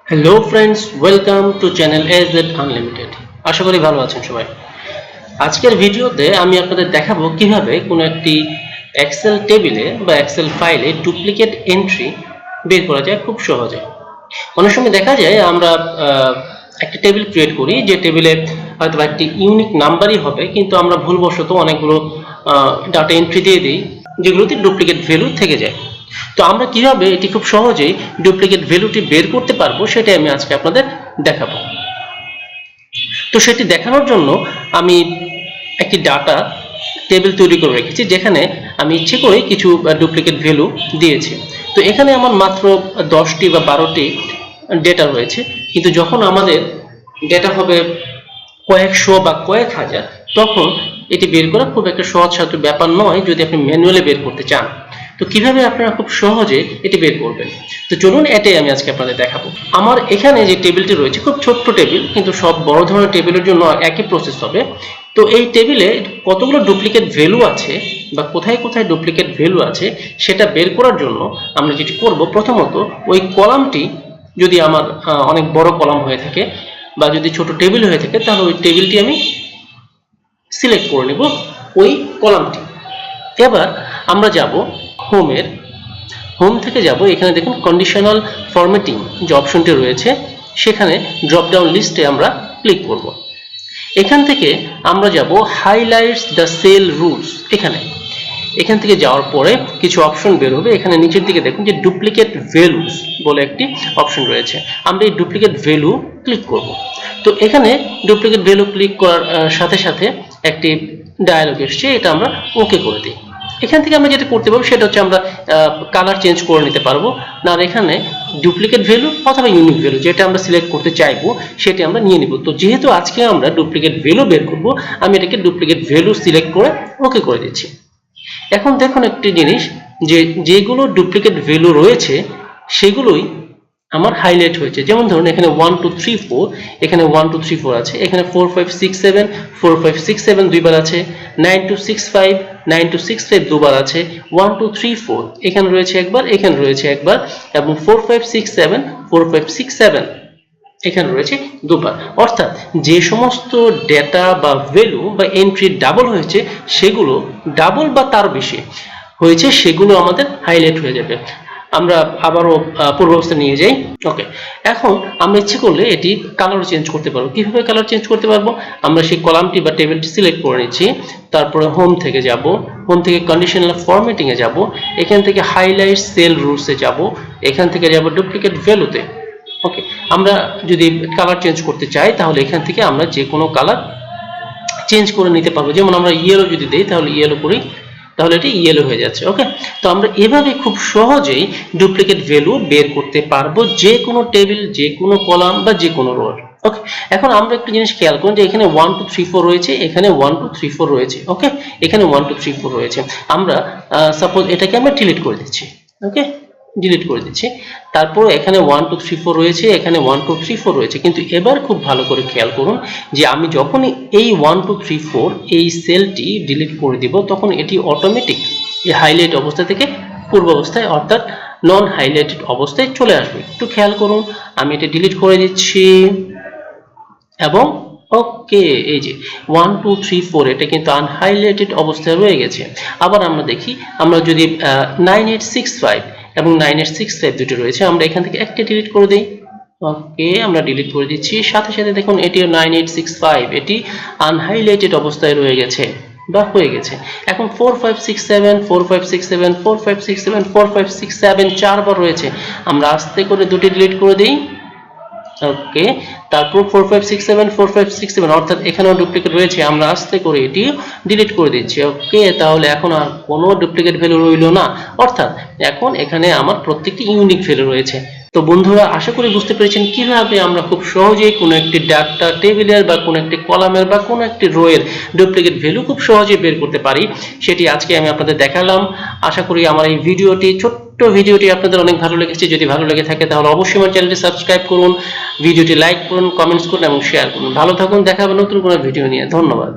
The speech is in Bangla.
Hello friends, welcome to channel AZ unlimited. আশা করি ভালো আছেন সবাই। আজকের ভিডিওতে আমি আপনাদের দেখাবো কিভাবে কোনো একটি এক্সেল টেবিলে বা এক্সেল ফাইলে ডুপ্লিকেট এন্ট্রি বের করা যায় খুব সহজে। অনেক সময় দেখা যায় আমরা একটা টেবিল ক্রিয়েট করি, যে টেবিলে হয়তো একটি ইউনিক নাম্বারই হবে, কিন্তু আমরা ভুলবশত অনেকগুলো ডাটা এন্ট্রি দিয়ে দিই যেগুলোতে ডুপ্লিকেট ভ্যালু থেকে যায়। তো আমরা কিভাবে এটি খুব সহজেই ডুপ্লিকেট ভ্যালুটি বের করতে পারবো সেটাই আমি আজকে আপনাদের দেখাবো। তো সেটি দেখানোর জন্য আমি একটি ডাটা টেবিল তৈরি করে রেখেছি, যেখানে আমি ইচ্ছে করে কিছু ডুপ্লিকেট ভ্যালু দিয়েছি। তো এখানে আমার মাত্র 10টি বা 12টি ডেটা রয়েছে, কিন্তু যখন আমাদের ডেটা হবে কয়েকশো বা কয়েক হাজার, তখন এটি বের করা খুব একটা সহজসাধ্য ব্যাপার নয় যদি আপনি ম্যানুয়ালি বের করতে চান। তো কিভাবে আপনারা খুব সহজে এটি বের করবেন, তো চলুন এটাই আমি আজকে আপনাদের দেখাবো। আমার এখানে যে টেবিলটি রয়েছে খুব ছোট্ট টেবিল, কিন্তু সব বড় ধরনের টেবিলের জন্য একই প্রসেস হবে। তো এই টেবিলে কতগুলো ডুপ্লিকেট ভ্যালু আছে বা কোথায় কোথায় ডুপ্লিকেট ভ্যালু আছে সেটা বের করার জন্য আমরা যেটি করব, প্রথমত ওই কলামটি যদি আমার অনেক বড় কলাম হয়ে থাকে বা যদি ছোট টেবিল হয়ে থাকে, তাহলে ওই টেবিলটি আমি সিলেক্ট করে নেব, ওই কলামটি। এবার আমরা যাব হোমের, হোম থেকে যাব, এখানে দেখুন কন্ডিশনাল ফরম্যাটিং যে অপশনটি রয়েছে, সেখানে ড্রপ ডাউন লিস্টে আমরা ক্লিক করব। এখান থেকে আমরা যাব হাইলাইটস দ্য সেল রুলস। এখান থেকে যাওয়ার পরে কিছু অপশন বের হবে। এখানে নিচের দিকে দেখুন যে ডুপ্লিকেট ভ্যালুস বলে একটি অপশন রয়েছে, আমরা এই ডুপ্লিকেট ভ্যালু ক্লিক করব। তো এখানে ডুপ্লিকেট ভ্যালু ক্লিক করার সাথে সাথে একটি ডায়ালগ এসছে, এটা আমরা ওকে করে দিই। এখান থেকে আমরা যেটা করতে পারবো সেটা হচ্ছে আমরা কালার চেঞ্জ করে নিতে পারবো, না এখানে ডুপ্লিকেট ভ্যালু অথবা ইউনিক ভ্যালু যেটা আমরা সিলেক্ট করতে চাইবো সেটি আমরা নিয়ে নিব। তো যেহেতু আজকে আমরা ডুপ্লিকেট ভ্যালু বের করব, আমি এটাকে ডুপ্লিকেট ভ্যালু সিলেক্ট করে ওকে করে দিচ্ছি। এখন দেখুন একটি জিনিস, যে যেগুলো ডুপ্লিকেট ভ্যালু রয়েছে সেগুলোই আমার হাইলাইট হয়েছে। যেমন ধরুন এখানে 1 2 3 4, এখানে 1 2 3 4 আছে, এখানে 4 5 6 7 4 5 6 7 দুইবার আছে, 9 2 6 5 9 2 6 5 দুবার আছে, 1 2 3 4 এখানে রয়েছে একবার, এখানে রয়েছে একবার, এবং 4 5 6 7 4 5 6 7 এখানে রয়েছে দুবার। অর্থাৎ যে সমস্ত ডেটা বা ভ্যালু বা এন্ট্রি ডাবল হয়েছে, সেগুলো ডাবল বা তার বেশি হয়েছে, সেগুলো আমাদের হাইলাইট হয়ে যাবে। আমরা আবারও পূর্বাবস্থা নিয়ে যাই। ওকে, এখন আমরা ইচ্ছে করলে এটি কালার চেঞ্জ করতে পারবো। কিভাবে কালার চেঞ্জ করতে পারবো, আমরা সেই কলামটি বা টেবিলটি সিলেক্ট করে নিচ্ছি, তারপরে হোম থেকে যাব, হোম থেকে কন্ডিশনাল ফরম্যাটিং এ যাব, এখান থেকে হাইলাইট সেল রুলসে যাব, এখান থেকে যাব ডুপ্লিকেট ভ্যালুতে। ওকে, আমরা যদি কালার চেঞ্জ করতে চাই তাহলে এখান থেকে আমরা যে কোনো কালার চেঞ্জ করে নিতে পারবো। যেমন আমরা ইয়েলো যদি দেই, তাহলে ইয়েলো করি, তাহলে এটি ইয়েলো হয়ে যাচ্ছে। ওকে, তো আমরা এভাবে খুব সহজেই ডুপ্লিকেট ভ্যালু বের করতে পারবো, যে কোনো টেবিল, যে কোনো কলাম বা যে কোনো রোর। ওকে, এখন আমরা একটু জিনিস খেয়াল করুন যে এখানে 1 2 3 4 রয়েছে, এখানে 1 2 3 4 রয়েছে। ওকে, এখানে 1 2 3 4 রয়েছে। আমরা সাপোজ এটাকে আমরা ডিলিট করে দিচ্ছি। ওকে, ডিলিট করে দিচ্ছি। তারপর এখানে 1 2 3 4 রয়েছে, এখানে 1 2 3 4 রয়েছে। কিন্তু এবার খুব ভালো করে খেয়াল করুন যে আমি যখনই এই 1 2 3 4 এই সেলটি ডিলিট করে দিব, তখন এটি অটোমেটিক এই হাইলাইট অবস্থা থেকে পূর্ব অবস্থায় অর্থাৎ নন হাইলাইটেড অবস্থায় চলে আসবে। একটু খেয়াল করুন, আমি এটা ডিলিট করে দিচ্ছি এবং ওকে, এই যে 1 2 3 4 এটা কিন্তু আনহাইলাইটেড অবস্থায় রয়ে গেছে। আবার আমরা দেখি, আমরা যদি 9865 এবং 9865 দুটো রয়েছে, আমরা এখান থেকে একটা ডিলিট করে দেই। ওকে, আমরা ডিলিট করে দিচ্ছি। সাথে সাথে দেখুন এটিও 9865, এটি আনহাইলাইটেড অবস্থায় রয়ে গেছে বা হয়ে গেছে। এখন 4 5 6 7 4 5 6 7 4 5 6 7 4 5 6 7 চারবার রয়েছে, আমরা আস্তে করে দুটি ডিলিট করে দেই। ওকে, তারপর 4 5 6 7 4 5 6 7 অর্থাৎ এখানেও ডুপ্লিকেট রয়েছে, আমরা আস্তে করে এটি ডিলিট করে দিচ্ছি। ওকে, তাহলে এখন আর কোনো ডুপ্লিকেট ভ্যালু রইল না, অর্থাৎ এখন এখানে আমার প্রত্যেকটি ইউনিক ভ্যালু রয়েছে। তো বন্ধুরা, আশা করি বুঝতে পেরেছেন কিভাবে আমরা খুব সহজেই কোনো একটি ডাটা টেবিলের বা কোনো একটি কলামের বা কোনো একটি রোয়ের ডুপ্লিকেট ভ্যালু খুব সহজেই বের করতে পারি। সেটি আজকে আমি আপনাদের দেখালাম। আশা করি আমার এই ভিডিওটি, ছোট্ট ভিডিওটি আপনাদের অনেক ভালো লেগেছে। যদি ভালো লেগে থাকে তাহলে অবশ্যই আমার চ্যানেলটি সাবস্ক্রাইব করুন, ভিডিওটি লাইক করুন, কমেন্টস করুন এবং শেয়ার করুন। ভালো থাকুন, দেখা হবে নতুন কোনো ভিডিও নিয়ে। ধন্যবাদ।